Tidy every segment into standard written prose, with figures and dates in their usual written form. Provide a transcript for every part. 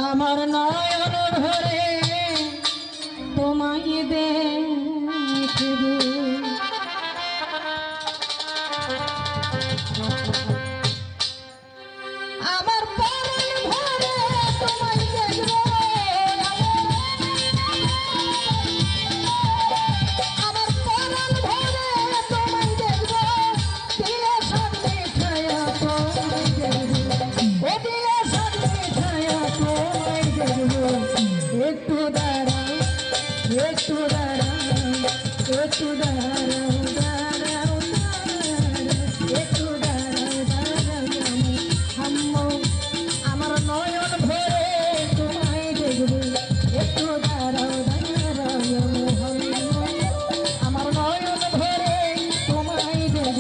আমার নয়ন ভরে তোমায় দেখব আমার পরাণ ভরে তোমায় দেখব আমার পরাণ ভরে তোমায় দেখব দিলে সামনে ছায়া তোমায় দেখব ও দিলে সামনে ছায়া তোমায় দেখব একটু দাঁড়াও একটু দাঁড়াও একটু দাঁড়াও দাঁড়াও একটু দাঁড়াও দাঁড়াও হাম্মো আমার নয়ন ভরে তোমায় দেখব একটু দাঁড়াও দাঁড়াও হাম্মো আমার নয়ন ভরে তোমায় দেখব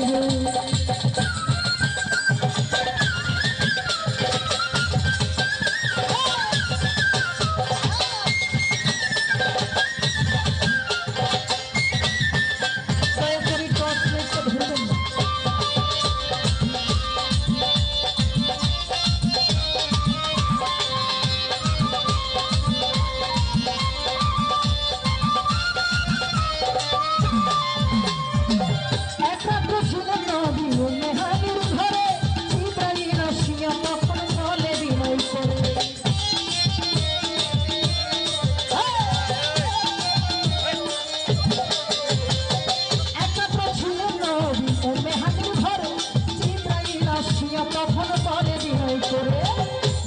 তখন পরে বিনয় করে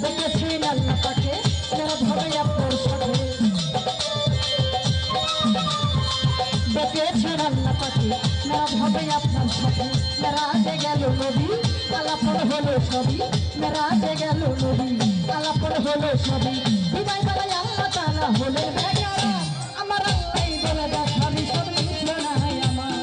দেখেছেন আল্লাহ পাকে মেরা ধরে আপনার সাথে দেখেছেন আল্লাহ পাকে মেরা ধরে আপনার সাথে মেরাজে গেল নবী কালাপড় হলো সবই মেরাজে গেল নবী কালাপড় হলো সবই বিদায় বেলায় আল্লাহ তাআলা হলেন বেগারা আমার আল্লাহ বলে দেখাবি সব মিথ্যা নাই আমার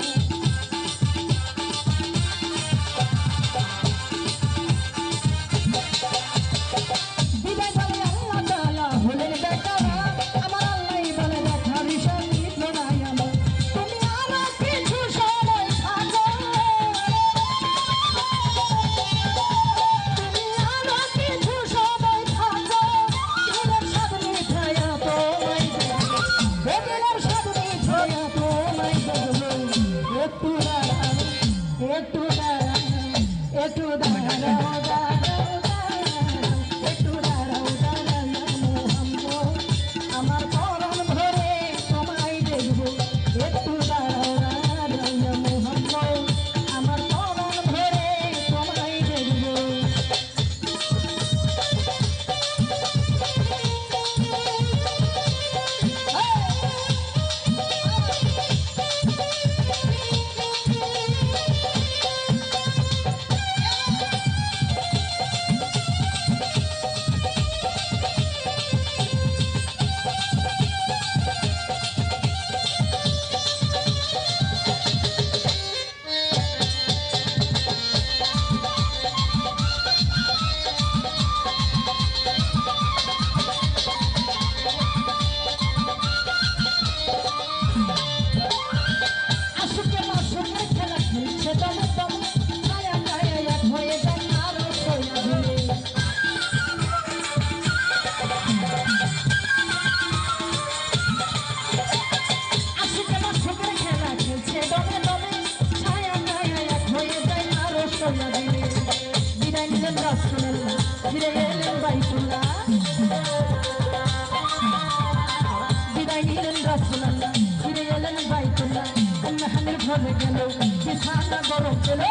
বিছানা গরম ছিল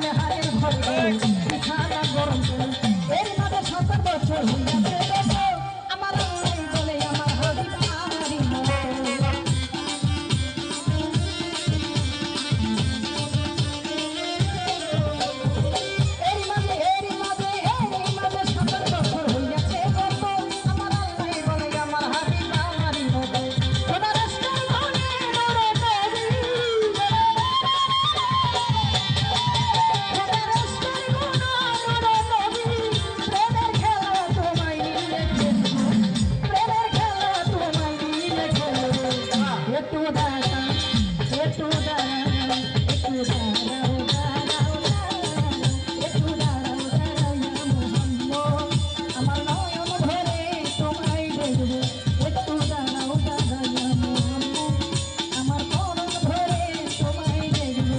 মেহারের ঘরে গেল বিছানা গরম ছিল এর মাঝে ৭০ বছর হইয়াছে আমার বলে আমার হাবিব আমারই মতো এর মাঝে ৭০ বছর হইয়াছে আমার আল্লাহ বলে আমার হাবিব আমারই মতো তোমার একটু দাঁড়াও একটু দাঁড়াও দাঁড়াও একটু দাঁড়াও দাঁড়াও মোহাম্মদ আমার নয়ন ভরে তোমায় দেখবো একটু দাঁড়াও দাঁড়াও মোহাম্মদ আমার পরম ভরে তোমায় দেখবো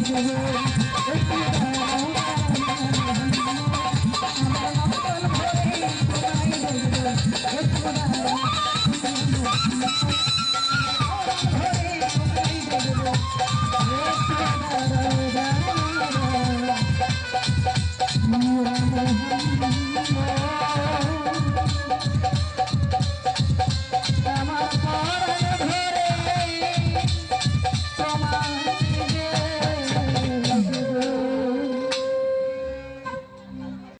Thank you.